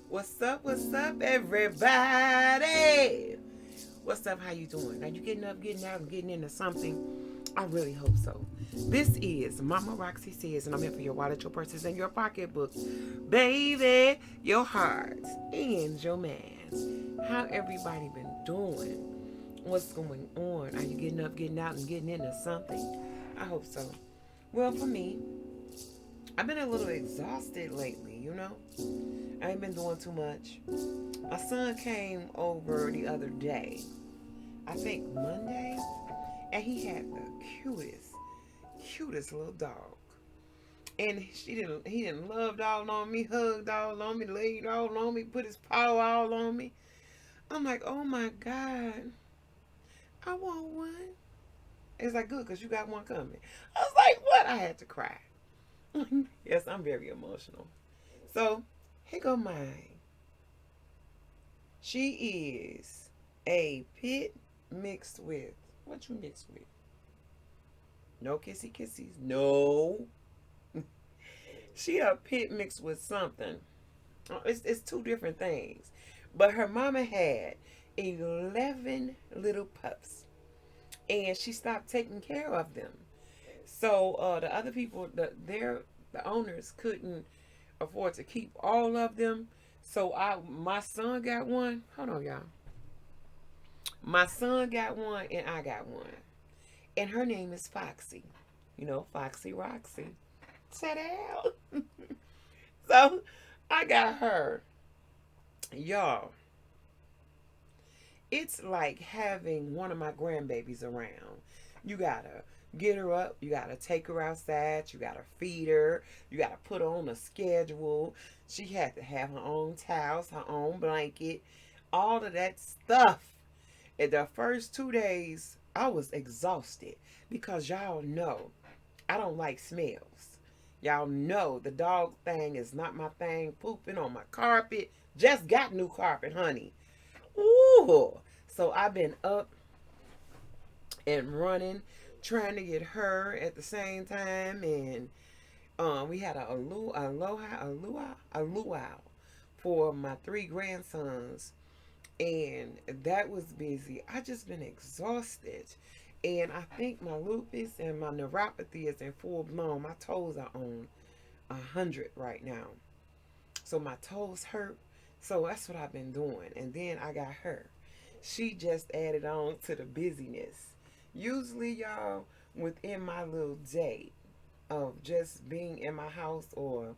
What's up, everybody? What's up? How you doing? Are you getting up, getting out, and getting into something? I really hope so. This is Mama Roxy Says, and I'm here for your wallet, your purses, and your pocketbooks. Baby, your heart and your man. How everybody been doing? What's going on? Are you getting up, getting out, and getting into something? I hope so. Well, for me, I've been a little exhausted lately. I ain't been doing too much. My son came over the other day, I think Monday, and he had the cutest little dog. And he didn't loved all on me, hugged all on me, laid all on me, put his paw all on me. I'm like, oh my God, I want one. It's like, good, because you got one coming. I was like, what? I had to cry. Yes, I'm very emotional. So, here go mine. She is a pit mixed with, what you mixed with? No kissy kissies. No. She a pit mixed with something. It's two different things. But her mama had 11 little pups. And she stopped taking care of them. So the other people, the owners couldn't afford to keep all of them. So my son got one. Hold on, y'all. My son got one and I got one. And her name is Foxy. Foxy Roxy. Sit down. So I got her. Y'all, it's like having one of my grandbabies around. You gotta get her up, you gotta take her outside, you gotta feed her, you gotta put her on a schedule. She had to have her own towels, her own blanket, all of that stuff. In the first 2 days, I was exhausted because y'all know I don't like smells. Y'all know the dog thing is not my thing. Pooping on my carpet. Just got new carpet, honey. Ooh. So I've been up and running, trying to get her at the same time. And we had a luau for my three grandsons. And that was busy. I just been exhausted. And I think my lupus and my neuropathy is in full blown. My toes are on 100 right now. So my toes hurt. So that's what I've been doing. And then I got her. She just added on to the busyness. Usually, y'all, within my little day of just being in my house or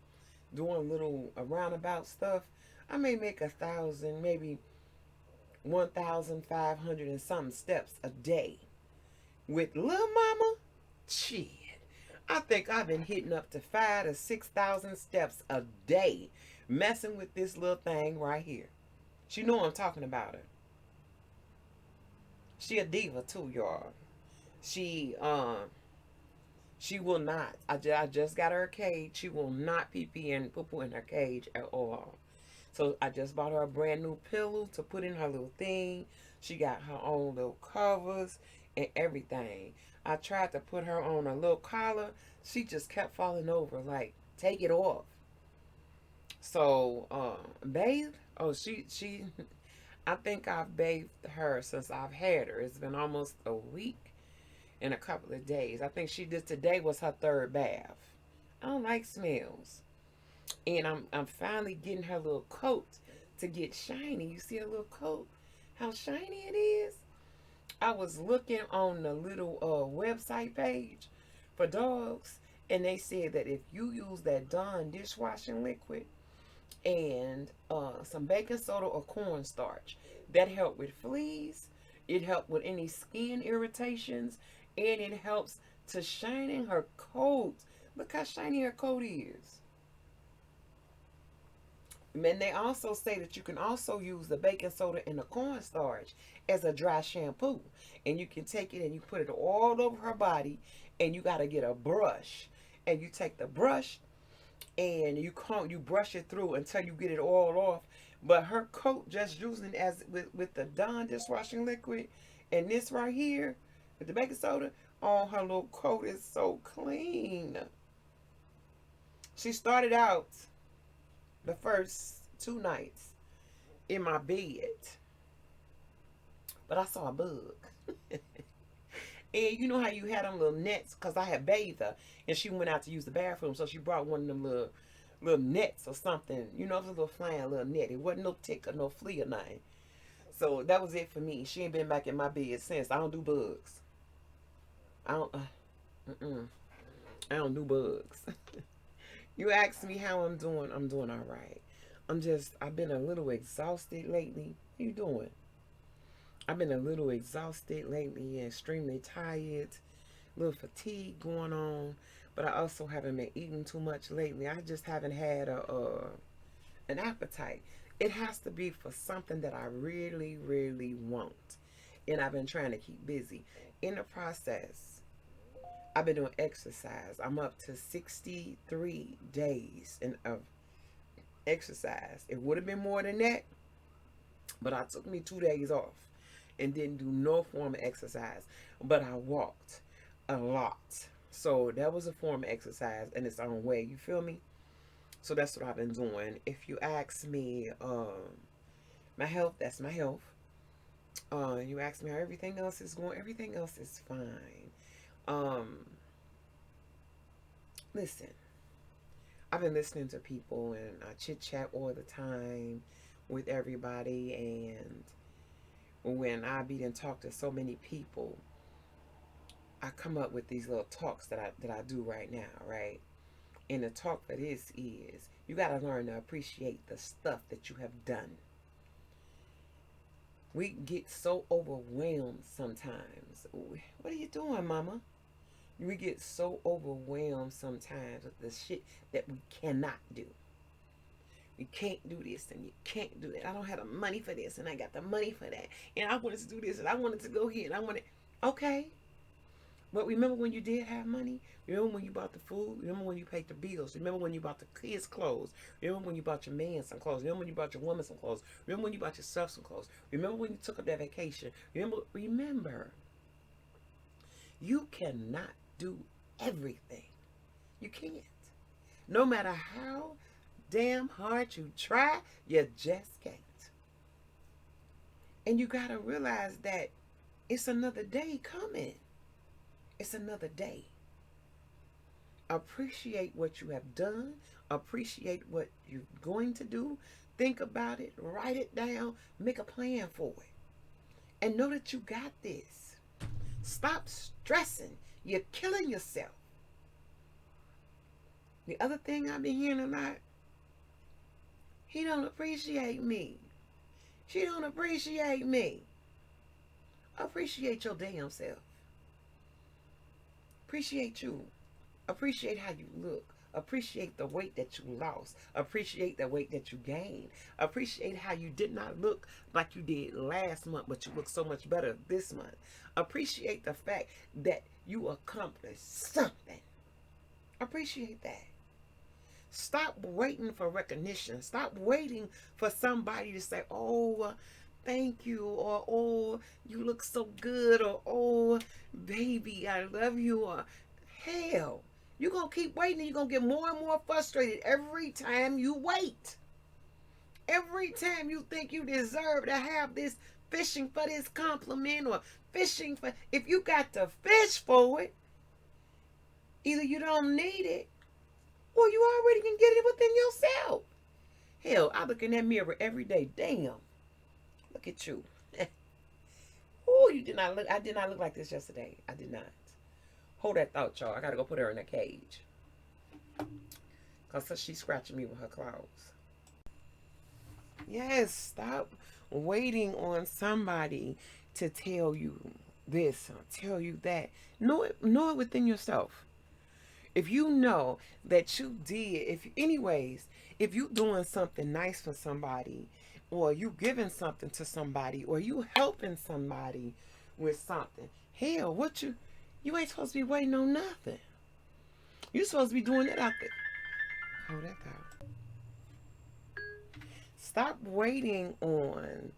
doing little roundabout stuff, I may make 1,000, maybe 1,500 and some steps a day. With Lil Mama, shit, I think I've been hitting up to 5,000 to 6,000 steps a day, messing with this little thing right here. She know I'm talking about her. She a diva too, y'all. She she will not. I just got her a cage. She will not pee pee and poo poo in her cage at all. So I just bought her a brand new pillow to put in her little thing. She got her own little covers and everything. I tried to put her on a little collar. She just kept falling over. Like, take it off. So, bathe. Oh, she. I think I've bathed her since I've had her. It's been almost a week and a couple of days. I think she did today was her third bath. I don't like smells. And I'm finally getting her little coat to get shiny. You see her little coat? How shiny it is? I was looking on the little website page for dogs, and they said that if you use that Dawn dishwashing liquid and some baking soda or cornstarch, that help with fleas. It helped with any skin irritations, and it helps to shining her coat. Look how shiny her coat is. And they also say that you can also use the baking soda and the cornstarch as a dry shampoo. And you can take it and you put it all over her body. And you got to get a brush. And you take the brush and you brush it through until you get it all off. But her coat, just using it as with the Dawn dishwashing liquid and this right here with the baking soda, on her little coat is so clean. She started out the first 2 nights in my bed, but I saw a bug. And you know how you had them little nets, because I had bathed her and she went out to use the bathroom, so she brought one of them little nets or something. You know, it was a little flying little net. It wasn't no tick or no flea or nothing. So that was it for me. She ain't been back in my bed since. I don't do bugs. I don't. Mm-mm. I don't do bugs. You ask me how I'm doing. I'm doing all right. I've been a little exhausted lately. What you doing? I've been a little exhausted lately, extremely tired, a little fatigue going on, but I also haven't been eating too much lately. I just haven't had an appetite. It has to be for something that I really, really want, and I've been trying to keep busy. In the process, I've been doing exercise. I'm up to 63 days of exercise. It would have been more than that, but I took me 2 days off and didn't do no form of exercise. But I walked a lot. So that was a form of exercise in its own way. You feel me? So that's what I've been doing. If you ask me, my health, that's my health. You ask me how everything else is going, everything else is fine. Listen, I've been listening to people and I chit chat all the time with everybody, and when I be and talk to so many people, I come up with these little talks that I do right now, right? And the talk for this is you gotta learn to appreciate the stuff that you have done. We get so overwhelmed sometimes. What are you doing, mama? We get so overwhelmed sometimes with the shit that we cannot do. You can't do this and you can't do that. I don't have the money for this and I got the money for that. And I wanted to do this and I wanted to go here and I wanted. Okay. But remember when you did have money? Remember when you bought the food? Remember when you paid the bills? Remember when you bought the kids' clothes? Remember when you bought your man some clothes? Remember when you bought your woman some clothes? Remember when you bought yourself some clothes? Remember when you took up that vacation? Remember. You cannot do everything. You can't. No matter how damn hard you try, you just can't. And you gotta realize that it's another day coming. It's another day. Appreciate what you have done. Appreciate what you're going to do. Think about it. Write it down. Make a plan for it. And know that you got this. Stop stressing. You're killing yourself. The other thing I've been hearing a lot, he don't appreciate me. She don't appreciate me. Appreciate your damn self. Appreciate you. Appreciate how you look. Appreciate the weight that you lost. Appreciate the weight that you gained. Appreciate how you did not look like you did last month, but you look so much better this month. Appreciate the fact that you accomplished something. Appreciate that. Stop waiting for recognition. Stop waiting for somebody to say, oh, thank you, or oh, you look so good, or oh, baby, I love you, or hell, you're going to keep waiting and you're going to get more and more frustrated every time you wait. Every time you think you deserve to have this fishing for this compliment or fishing for, if you got to fish for it, either you don't need it or you already can get it within yourself. Hell, I look in that mirror every day. Damn. Look at you. Oh, you did not look. I did not look like this yesterday. I did not. Hold that thought, y'all. I gotta go put her in a cage. Because she's scratching me with her claws. Yes, stop waiting on somebody to tell you this or tell you that. Know it within yourself. If you know that you did, if you doing something nice for somebody, or you giving something to somebody, or you helping somebody with something, hell, you ain't supposed to be waiting on nothing. You supposed to be doing it out there. Hold that thought. Stop waiting on,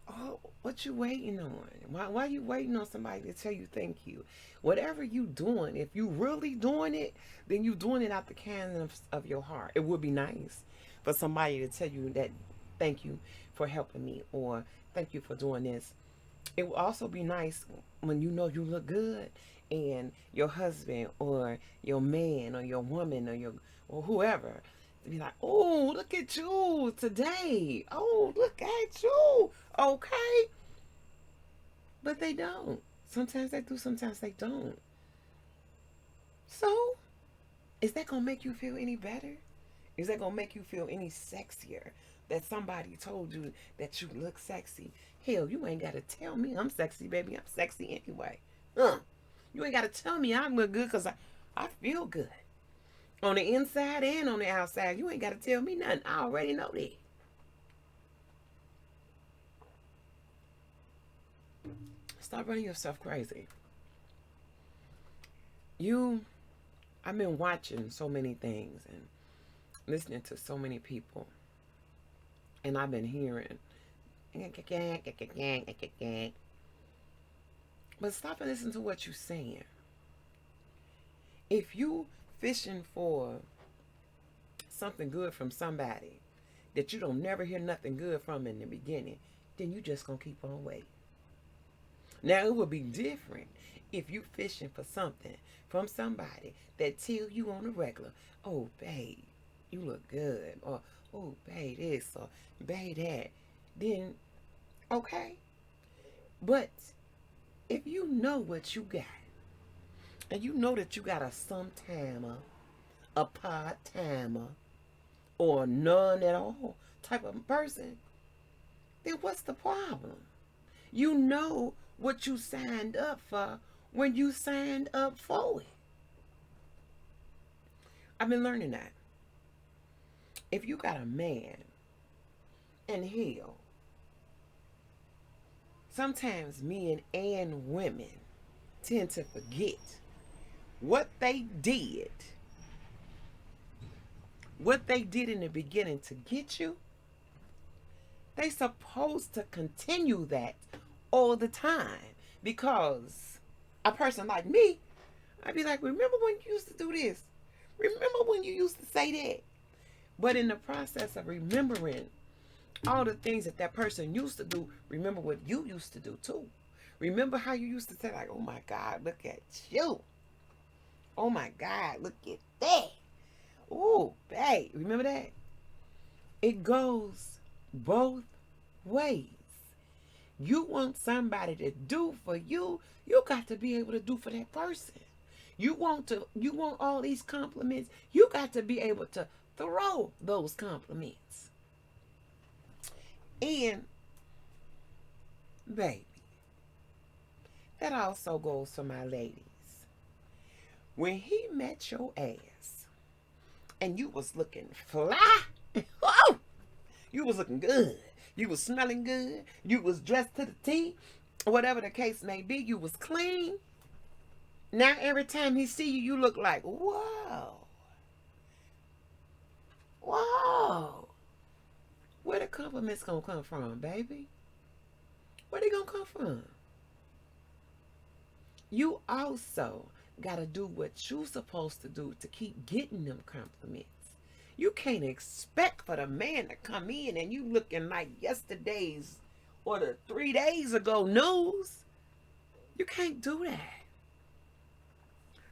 oh, what you waiting on? Why you waiting on somebody to tell you thank you? Whatever you doing, if you really doing it, then you doing it out the kindness of your heart. It would be nice, for somebody to tell you that thank you for helping me or thank you for doing this. It will also be nice when you know you look good and your husband or your man or your woman or whoever to be like, oh, look at you today. Oh, look at you. Okay. But they don't. Sometimes they do, sometimes they don't. So, is that going to make you feel any better? Is that going to make you feel any sexier? That somebody told you that you look sexy. Hell, you ain't got to tell me I'm sexy, baby. I'm sexy anyway. You ain't got to tell me I look good because I feel good. On the inside and on the outside. You ain't got to tell me nothing. I already know that. Stop running yourself crazy. I've been watching so many things and listening to so many people. And I've been hearing. But stop and listen to what you're saying. If you fishing for something good from somebody that you don't never hear nothing good from in the beginning, then you just gonna keep on waiting. Now it would be different if you fishing for something from somebody that tell you on a regular, oh babe, you look good, or oh babe this, or babe that, then okay. But if you know what you got, and you know that you got a sometimer, a part-timer, or none at all type of person, then what's the problem? You know what you signed up for when you signed up for it. I've been learning that. If you got a man, and hell, sometimes men and women tend to forget what they did in the beginning to get you. They supposed to continue that all the time, because a person like me, I'd be like, remember when you used to do this? Remember when you used to say that? But in the process of remembering all the things that person used to do, remember what you used to do too. Remember how you used to say like, oh my God, look at you. Oh my God, look at that. Oh, babe, remember that? It goes both ways. You want somebody to do for you, you got to be able to do for that person. You want all these compliments, you got to be able to throw those compliments. And baby, that also goes for my ladies. When he met your ass and you was looking fly, oh, you was looking good, you was smelling good, you was dressed to the T, whatever the case may be, you was clean. Now every time he see you, you look like, whoa, whoa. Where the compliments gonna come from, baby? Where they gonna come from? You also gotta do what you supposed to do to keep getting them compliments. You can't expect for the man to come in and you looking like yesterday's or the 3 days ago news. You can't do that.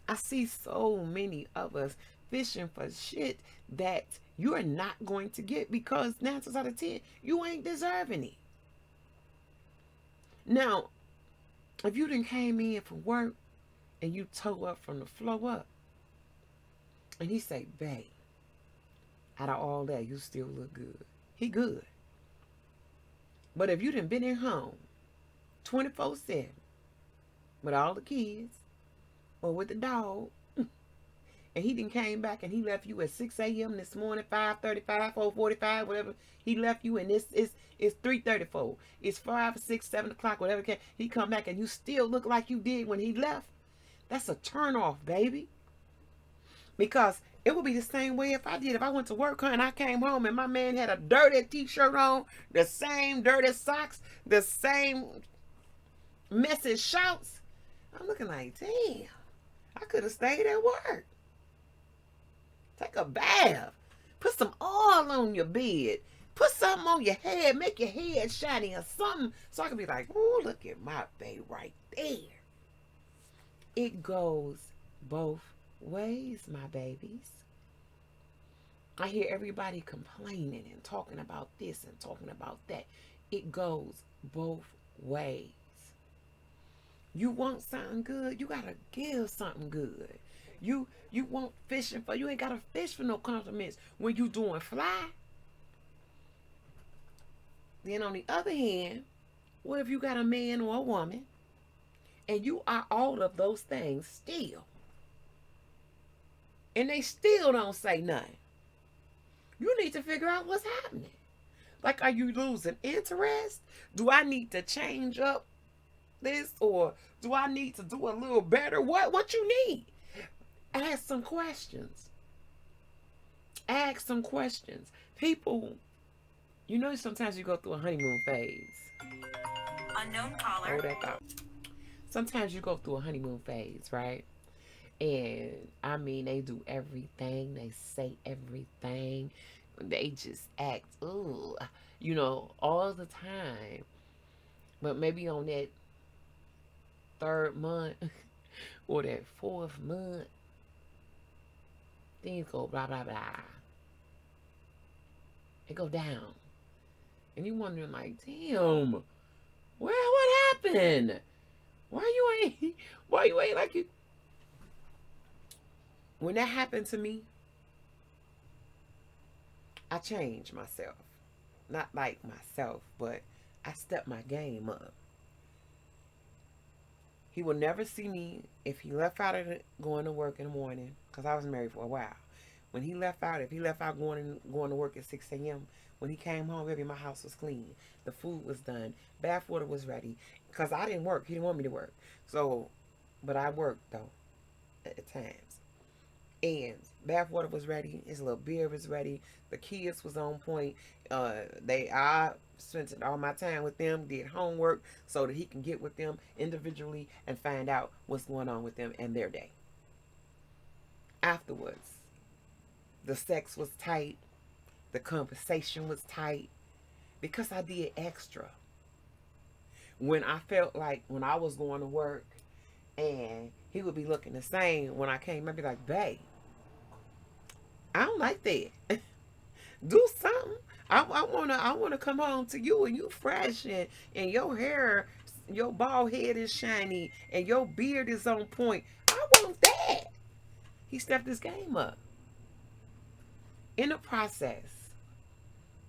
I see so many of us fishing for shit that you're not going to get because 9 times out of 10, you ain't deserving it. Now, if you done came in for work and you toe up from the floor up, and he say, babe, out of all that, you still look good. He good. But if you done been at home 24/7 with all the kids or with the dog, and he done came back and he left you at 6 a.m. this morning, 5:35, 4:45, whatever. He left you and it's 3:34. It's 5, 6, 7 o'clock, whatever. He come back and you still look like you did when he left. That's a turn off, baby. Because it would be the same way if I went to work and I came home and my man had a dirty t-shirt on, the same dirty socks, the same messy shorts. I'm looking like, damn, I could have stayed at work. Take a bath. Put some oil all on your bed. Put something on your head. Make your head shiny or something. So I can be like, oh, look at my babe right there. It goes both ways, my babies. I hear everybody complaining and talking about this and talking about that. It goes both ways. You want something good, you gotta give something good. You want fishing for, you ain't gotta fish for no compliments when you doing fly. Then on the other hand, what if you got a man or a woman and you are all of those things still, and they still don't say nothing? You need to figure out what's happening. Like, are you losing interest? Do I need to change up this, or do I need to do a little better? What you need? Ask some questions. Ask some questions. People, you know, sometimes you go through a honeymoon phase. Unknown caller. Hold that thought. Sometimes you go through a honeymoon phase, right? And I mean, they do everything. They say everything. They just act, ooh, you know, all the time. But maybe on that 3rd month or that 4th month, things go blah, blah, blah. It go down. And you wondering like, damn, well, what happened? Why you ain't like you? When that happened to me, I changed myself. Not like myself, but I stepped my game up. He will never see me if he left out of going to work in the morning, because I was married for a while. When he left out, if he left out going to work at 6 a.m., when he came home, baby, my house was clean. The food was done. Bath water was ready. Because I didn't work. He didn't want me to work. So, but I worked, though, at times. And bath water was ready. His little beer was ready. The kids was on point. I spent all my time with them, did homework so that he can get with them individually and find out what's going on with them and their day. Afterwards, the sex was tight. The conversation was tight because I did extra. When I felt like when I was going to work and he would be looking the same when I came, I'd be like, babe, I don't like that. Do something. I wanna come home to you and you fresh and your hair, your bald head is shiny and your beard is on point. I want that. He stepped his game up. In the process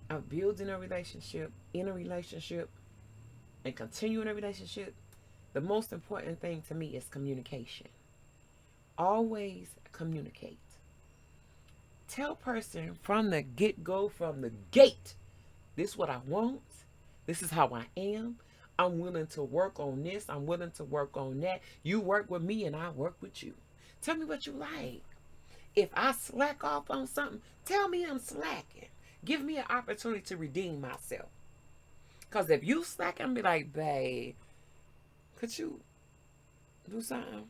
of building a relationship, in a relationship, and continuing a relationship, the most important thing to me is communication. Always communicate. Tell person from the get-go, from the gate, this is what I want. This is how I am. I'm willing to work on this. I'm willing to work on that. You work with me and I work with you. Tell me what you like. If I slack off on something, tell me I'm slacking. Give me an opportunity to redeem myself. Because if you slack, I'm be like, babe, could you do something?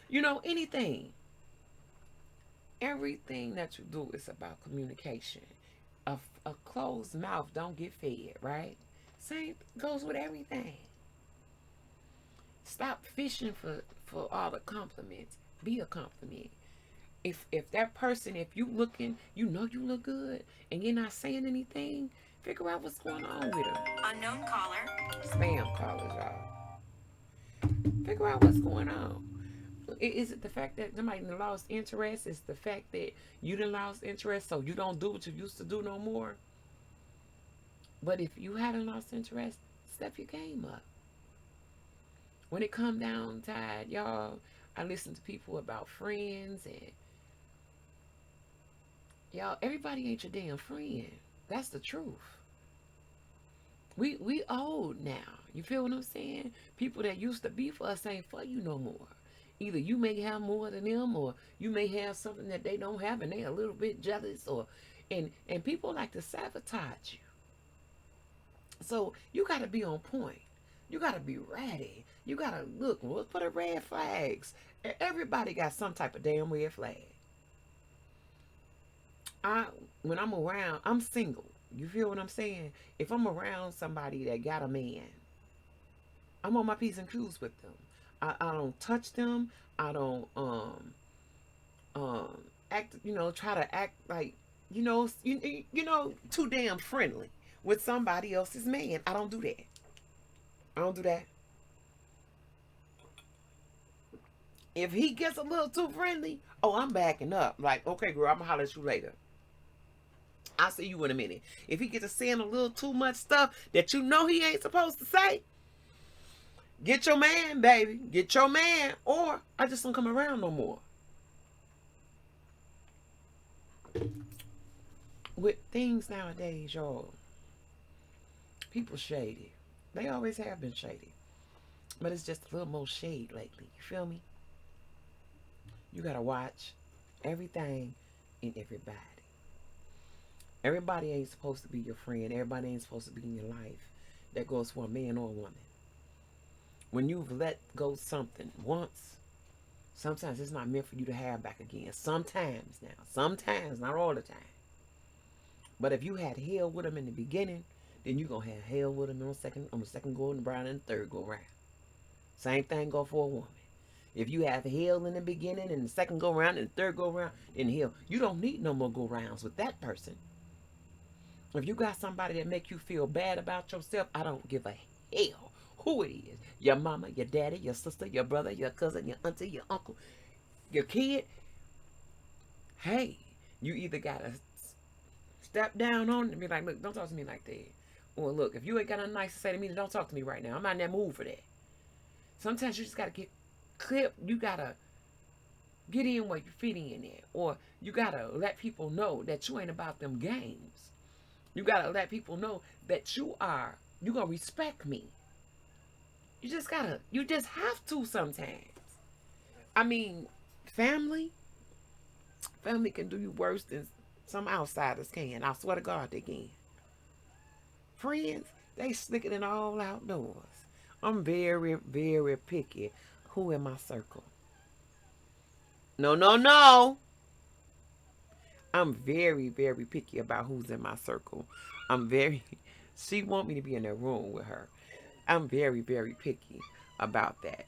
You know, anything. Everything that you do is about communication. A closed mouth don't get fed, right? Same goes with everything. Stop fishing for all the compliments. Be a compliment. If that person, if you looking, you know you look good, and you're not saying anything, figure out what's going on with them. Unknown caller. Spam callers, y'all. Figure out what's going on. Is it the fact that somebody lost interest? Is the fact that you done lost interest so you don't do what you used to do no more? But if you haven't lost interest, step your game up. When it come down tired, y'all, I listen to people about friends and y'all, everybody ain't your damn friend. That's the truth. We old now. You feel what I'm saying? People that used to be for us ain't for you no more. Either you may have more than them, or you may have something that they don't have and they're a little bit jealous, or and people like to sabotage you. So you got to be on point. You got to be ready. You got to look for the red flags. Everybody got some type of damn red flag. I when I'm around, I'm single. You feel what I'm saying? If I'm around somebody that got a man, I'm on my P's and Q's with them. I don't touch them. I don't um act, try to act like, too damn friendly with somebody else's man. I don't do that. I don't do that. If he gets a little too friendly, oh, I'm backing up. Like, okay, girl, I'm gonna holler at you later. I'll see you in a minute. If he gets to saying a little too much stuff that you know he ain't supposed to say, get your man, baby. Get your man, or I just don't come around no more. With things nowadays, y'all, people shady. They always have been shady. But it's just a little more shade lately. You feel me? You gotta watch everything and everybody. Everybody ain't supposed to be your friend. Everybody ain't supposed to be in your life. That goes for a man or a woman. When you've let go something once, sometimes it's not meant for you to have back again. Sometimes now. Sometimes, not all the time. But if you had hell with them in the beginning, then you're going to have hell with them on the second go around and the third go around. Same thing go for a woman. If you have hell in the beginning and the second go around and the third go around, then hell, you don't need no more go rounds with that person. If you got somebody that make you feel bad about yourself, I don't give a hell who it is. Your mama, your daddy, your sister, your brother, your cousin, your auntie, your uncle, your kid. Hey, you either got to step down on it and be like, look, don't talk to me like that. Or look, if you ain't got nothing nice to say to me, then don't talk to me right now. I'm not in that mood for that. Sometimes you just got to get clipped. You got to get in where you fit in at. Or you got to let people know that you ain't about them games. You got to let people know that you're going to respect me. You just have to sometimes. I mean, family can do you worse than some outsiders can. I swear to God they can. Friends, they slicker than all outdoors. I'm very, very picky who in my circle. No, no, no. I'm very, very picky about who's in my circle. She want me to be in a room with her. I'm very, very picky about that.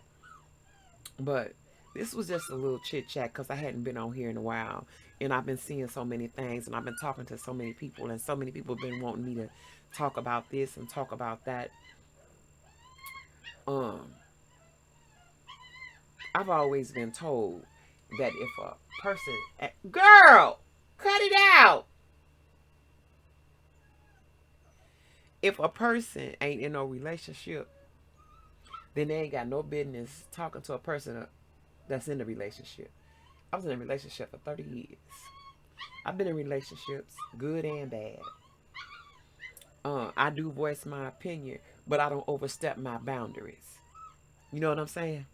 But this was just a little chit chat because I hadn't been on here in a while. And I've been seeing so many things and I've been talking to so many people and so many people have been wanting me to talk about this and talk about that. I've always been told that if a person, girl, cut it out. If a person ain't in no relationship, then they ain't got no business talking to a person that's in a relationship. I was in a relationship for 30 years. I've been in relationships, good and bad. I do voice my opinion, but I don't overstep my boundaries. You know what I'm saying?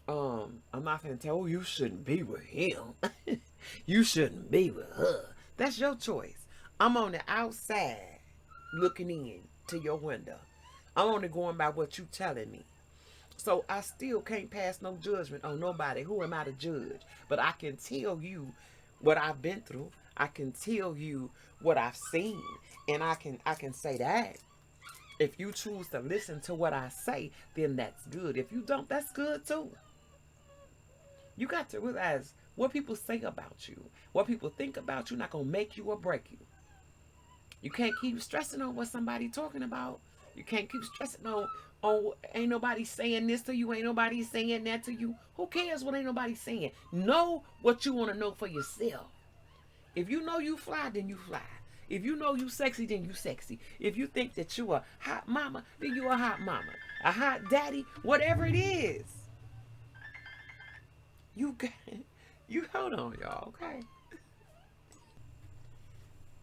I'm not gonna tell you shouldn't be with him. You shouldn't be with her. That's your choice. I'm on the outside looking in to your window. I'm only going by what you telling me. So I still can't pass no judgment on nobody. Who am I to judge? But I can tell you what I've been through. I can tell you what I've seen. And I can say that. If you choose to listen to what I say, then that's good. If you don't, that's good too. You got to realize what people say about you, what people think about you, not gonna make you or break you. You can't keep stressing on what somebody talking about. You can't keep stressing on ain't nobody saying this to you, ain't nobody saying that to you. Who cares what ain't nobody saying? Know what you want to know for yourself. If you know you fly, then you fly. If you know you sexy, then you sexy. If you think that you a hot mama, then you a hot mama. A hot daddy, whatever it is. You got, you hold on, y'all, okay?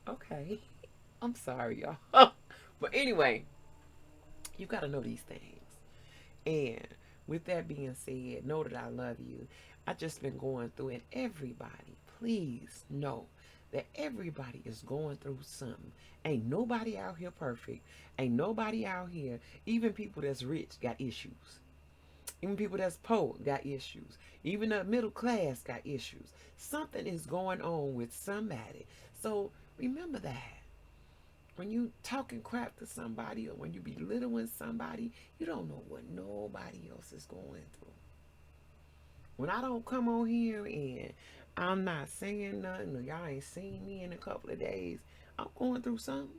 Okay. I'm sorry, y'all. But anyway, you got to know these things. And with that being said, know that I love you. I just been going through it. Everybody, please know that everybody is going through something. Ain't nobody out here perfect. Ain't nobody out here, even people that's rich, got issues. Even people that's poor got issues. Even the middle class got issues. Something is going on with somebody. So remember that. When you talking crap to somebody or when you belittling somebody, you don't know what nobody else is going through. When I don't come on here and I'm not saying nothing or y'all ain't seen me in a couple of days, I'm going through something.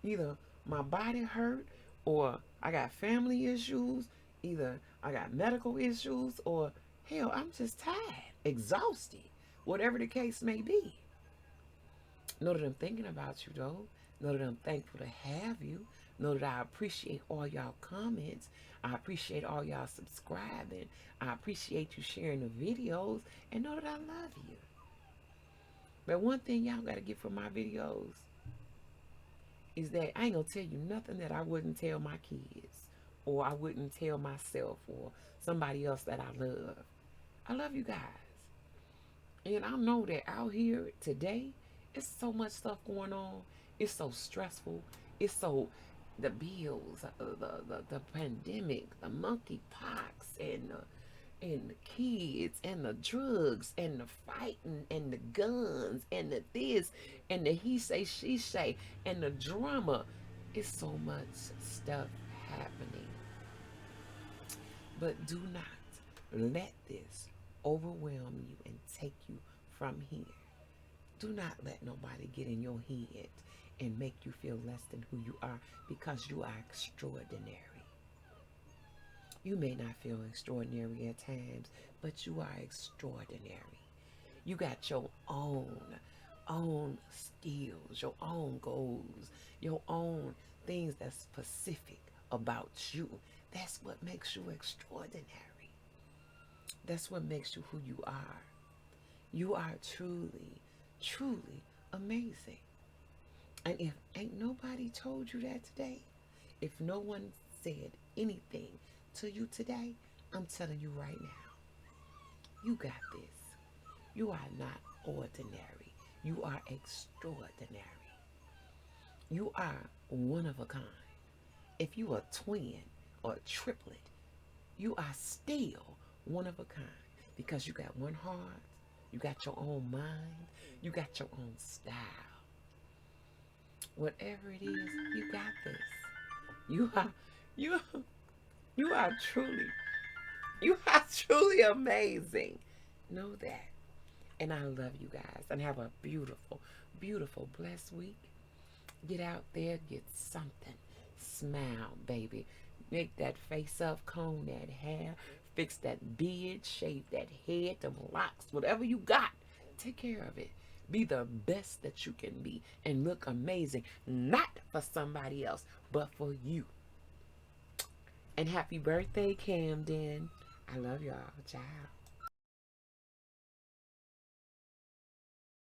Either my body hurt or I got family issues, either I got medical issues or hell, I'm just tired, exhausted, whatever the case may be. Know that I'm thinking about you though. Know that I'm thankful to have you. Know that I appreciate all y'all comments. I appreciate all y'all subscribing. I appreciate you sharing the videos. And know that I love you. But one thing y'all got to get from my videos is that I ain't going to tell you nothing that I wouldn't tell my kids. Or I wouldn't tell myself or somebody else that I love. I love you guys. And I know that out here today, it's so much stuff going on. It's so stressful. It's so the bills, the pandemic, the monkeypox, and the kids, and the drugs, and the fighting, and the guns, and the this, and the he say, she say, and the drama. It's so much stuff happening. But do not let this overwhelm you and take you from here. Do not let nobody get in your head and make you feel less than who you are, because you are extraordinary. You may not feel extraordinary at times, but you are extraordinary. You got your own skills, your own goals, your own things that's specific about you. That's what makes you extraordinary. That's what makes you who you are. You are truly, truly amazing. And if ain't nobody told you that today, if no one said anything to you today, I'm telling you right now, you got this. You are not ordinary. You are extraordinary. You are one of a kind. If you are a twin or a triplet, you are still one of a kind, because you got one heart, you got your own mind, you got your own style. Whatever it is, you got this. You are you you are truly amazing. Know that. And I love you guys. And have a beautiful, beautiful, blessed week. Get out there, get something. Smile, baby. Make that face up, comb that hair, fix that beard, shave that head, them locks, whatever you got. Take care of it. Be the best that you can be and look amazing, not for somebody else, but for you. And happy birthday, Camden. I love y'all. Ciao.